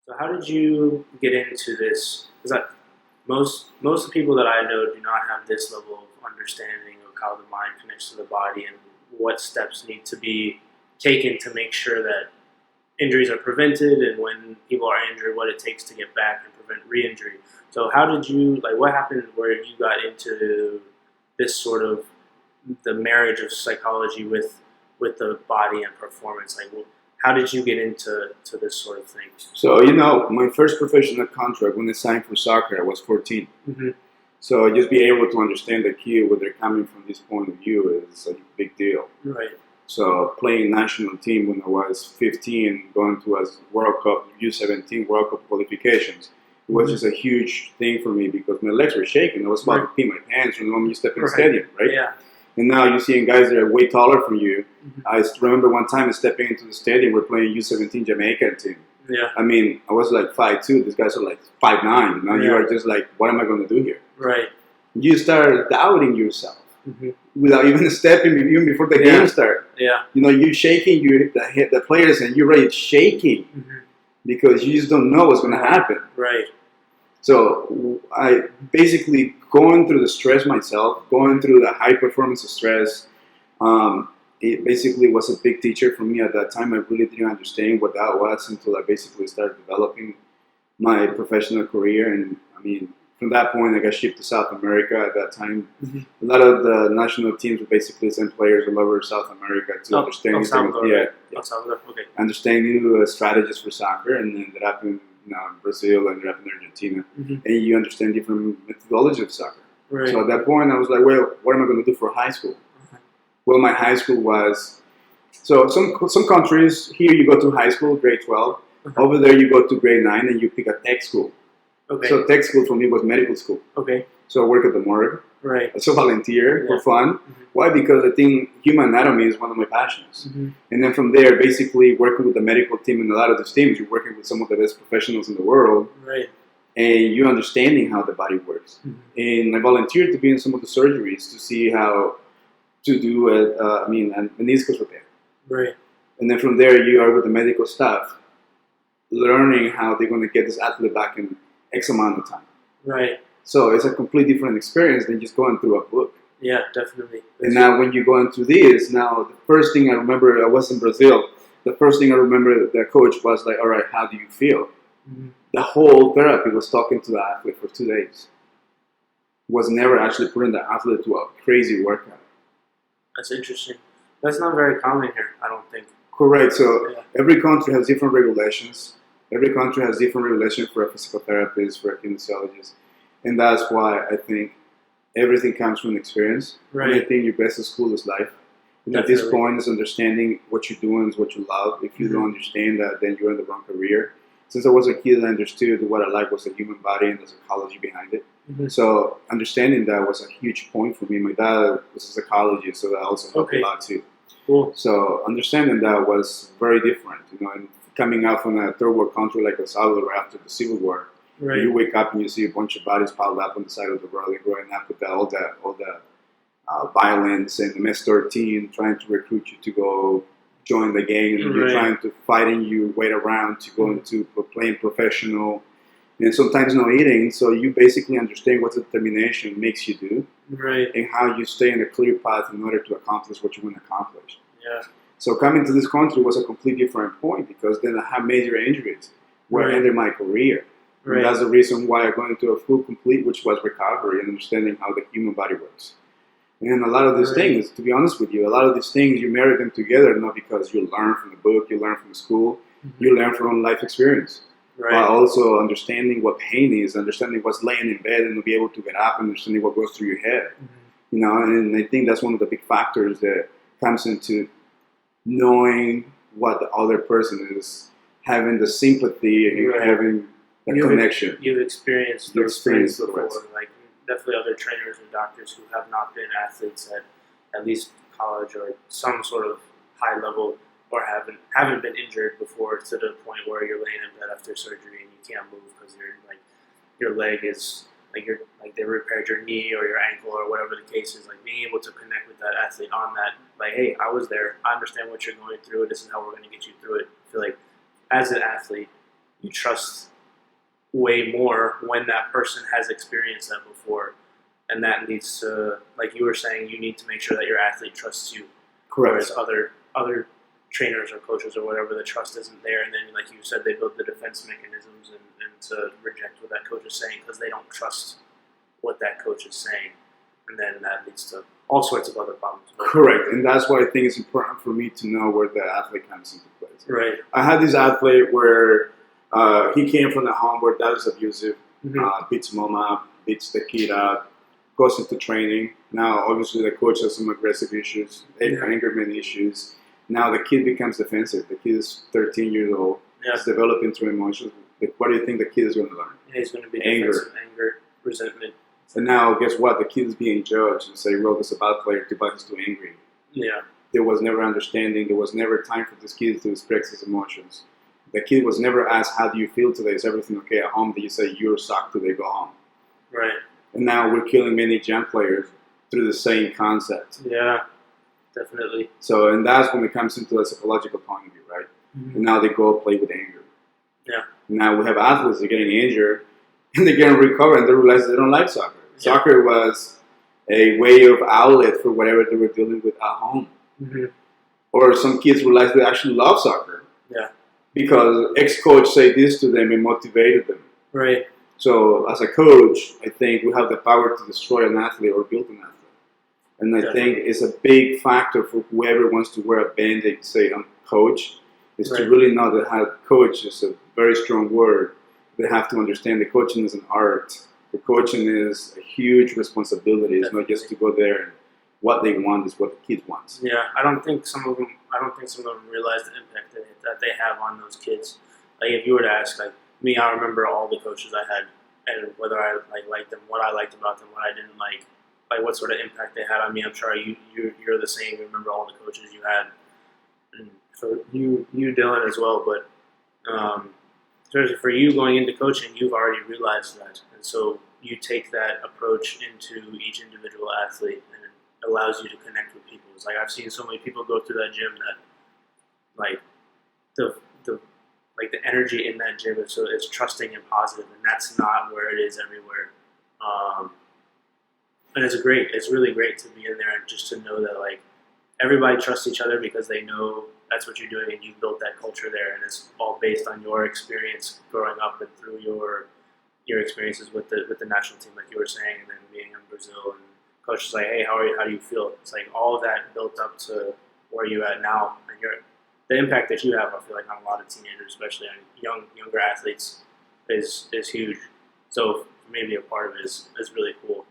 So how did you get into this? Because most of the people that I know do not have this level of understanding of how the mind connects to the body and what steps need to be taken to make sure that injuries are prevented and when people are injured, what it takes to get back and prevent re-injury. So how did you what happened where you got into this sort of the marriage of psychology with the body and performance? How did you get into this sort of thing? So, my first professional contract when I signed for soccer, I was 14. Mm-hmm. So just be able to understand the kid where they're coming from this point of view is a big deal. Right. So playing national team when I was 15, going to a World Cup, U17 World Cup qualifications, it was just a huge thing for me because my legs were shaking. I was about to pee my pants from the moment you step in the stadium, right? Yeah. And now you're seeing guys that are way taller from you. Mm-hmm. I remember one time stepping into the stadium, we're playing U17 Jamaican team. Yeah. I mean, I was like 5'2". These guys are like 5'9". You are just like, what am I going to do here? Right. You start doubting yourself without even stepping, even before the game starts. Yeah. You're shaking. The players, and you're already shaking because you just don't know what's going to happen. Right. So I basically going through the stress myself, going through the high performance of stress. It basically was a big teacher for me at that time. I really didn't understand what that was until I basically started developing my professional career. And I mean, from that point, I got shipped to South America at that time. A lot of the national teams would basically send players all over South America to understand Salvador. Okay. Understand new strategies for soccer, and then ended up in Brazil, ended up in Argentina, and you understand different methodology of soccer. Right. So at that point, I was like, well, what am I going to do for high school? Well, my high school was, so some countries, here you go to high school, grade 12. Over there you go to grade 9 and you pick a tech school. Okay. So tech school for me was medical school. Okay. So I work at the morgue. Right. As a volunteer for fun. Why? Because I think human anatomy is one of my passions. And then from there, basically working with the medical team and a lot of those teams, you're working with some of the best professionals in the world. Right. And you're understanding how the body works. And I volunteered to be in some of the surgeries to see how to do a meniscus repair. Right. And then from there, you are with the medical staff, learning how they're going to get this athlete back in X amount of time. Right. So it's a completely different experience than just going through a book. Yeah, definitely. And now when you go into this, now the first thing I remember, I was in Brazil. The first thing I remember, the coach was like, all right, how do you feel? The whole therapy was talking to the athlete for 2 days. Was never actually putting the athlete to a crazy workout. That's interesting. That's not very common here, I don't think. Correct. So every country has different regulations. Every country has different regulations for a physical therapist, for a kinesiologist. And that's why I think everything comes from experience. Right. And I think your best school is life. And at this point, is understanding what you're doing is what you love. If you don't understand that, then you're in the wrong career. Since I was a kid, I understood what I liked was the human body and the psychology behind it. So understanding that was a huge point for me. My dad was a psychologist, so that also helped a lot too. Cool. So understanding that was very different, and coming out from a third world country like El Salvador after the Civil War, you wake up and you see a bunch of bodies piled up on the side of the road and growing up with all the violence and MS-13 trying to recruit you to go join the gang, and you're trying to fighting you wait around to go into playing professional. And sometimes no eating, so you basically understand what determination makes you do, and how you stay in a clear path in order to accomplish what you want to accomplish. Yeah. So coming to this country was a completely different point because then I had major injuries where I ended my career. And that's the reason why I got into a full complete, which was recovery and understanding how the human body works. And a lot of these things, to be honest with you, a lot of these things you marry them together not because you learn from the book, you learn from school, you learn from own life experience. But also understanding what pain is, understanding what's laying in bed and to be able to get up, understanding what goes through your head. And I think that's one of the big factors that comes into knowing what the other person is, having the sympathy and having the connection. You've experienced those things before, like definitely other trainers and doctors who have not been athletes at least college or some sort of high level, or haven't been injured before to the point where you're laying in bed after surgery and you can't move because your leg is they repaired your knee or your ankle or whatever the case is. Like being able to connect with that athlete on that, like, hey, I was there. I understand what you're going through. This is how we're going to get you through it. I feel like as an athlete, you trust way more when that person has experienced that before. And that needs to, like you were saying, you need to make sure that your athlete trusts you. Correct. Whereas other trainers or coaches or whatever, the trust isn't there. And then, like you said, they build the defense mechanisms and to reject what that coach is saying because they don't trust what that coach is saying. And then that leads to all sorts of other problems. Correct. And that's why I think it's important for me to know where the athlete comes into place. Right. I had this athlete where he came from a home where dad is abusive, beats mom up, beats the kid up, goes into training. Now, obviously, the coach has some aggressive issues, anger management issues. Now the kid becomes defensive. The kid is 13 years old. Yeah. He's developing through emotions. What do you think the kid is going to learn? Yeah, he's going to be anger, resentment. And now, guess what? The kid is being judged and say, well, this is a bad player, too bad he's too angry. Yeah. There was never understanding. There was never time for this kid to express his emotions. The kid was never asked, how do you feel today? Is everything okay at home? Did you say, you're sucked today, go home? Right. And now we're killing many jump players through the same concept. Yeah, definitely. So, and that's when it comes into a psychological point of view, right? Mm-hmm. And now they go play with anger. Yeah. Now we have athletes that are getting injured and they're getting recovered and they realize they don't like soccer. Yeah. Soccer was a way of outlet for whatever they were dealing with at home. Mm-hmm. Or some kids realize they actually love soccer. Yeah. Because ex-coach said this to them and motivated them. Right. So as a coach, I think we have the power to destroy an athlete or build an athlete. And I think it's a big factor for whoever wants to wear a band-aid, say, I'm coach, is to really know that how coach is a very strong word. They have to understand the coaching is an art. The coaching is a huge responsibility. It's not just to go there and what they want is what the kid wants. Yeah, I don't think some of them realize the impact that they have on those kids. Like if you were to ask, like me, I remember all the coaches I had and whether I liked them, what I liked about them, what I didn't like what sort of impact they had on me. I'm sure you're the same. You remember all the coaches you had, and for you Dylan as well. But for you going into coaching, you've already realized that, and so you take that approach into each individual athlete, and it allows you to connect with people. It's like I've seen so many people go through that gym that like the energy in that gym is so it's trusting and positive, and that's not where it is everywhere. And it's really great to be in there and just to know that like everybody trusts each other because they know that's what you're doing and you've built that culture there, and it's all based on your experience growing up and through your experiences with the national team, like you were saying, and then being in Brazil and coaches like, hey, how are you? How do you feel? It's like all of that built up to where you're at now, and the impact that you have, I feel like on a lot of teenagers, especially on younger athletes, is huge. So maybe a part of it is really cool.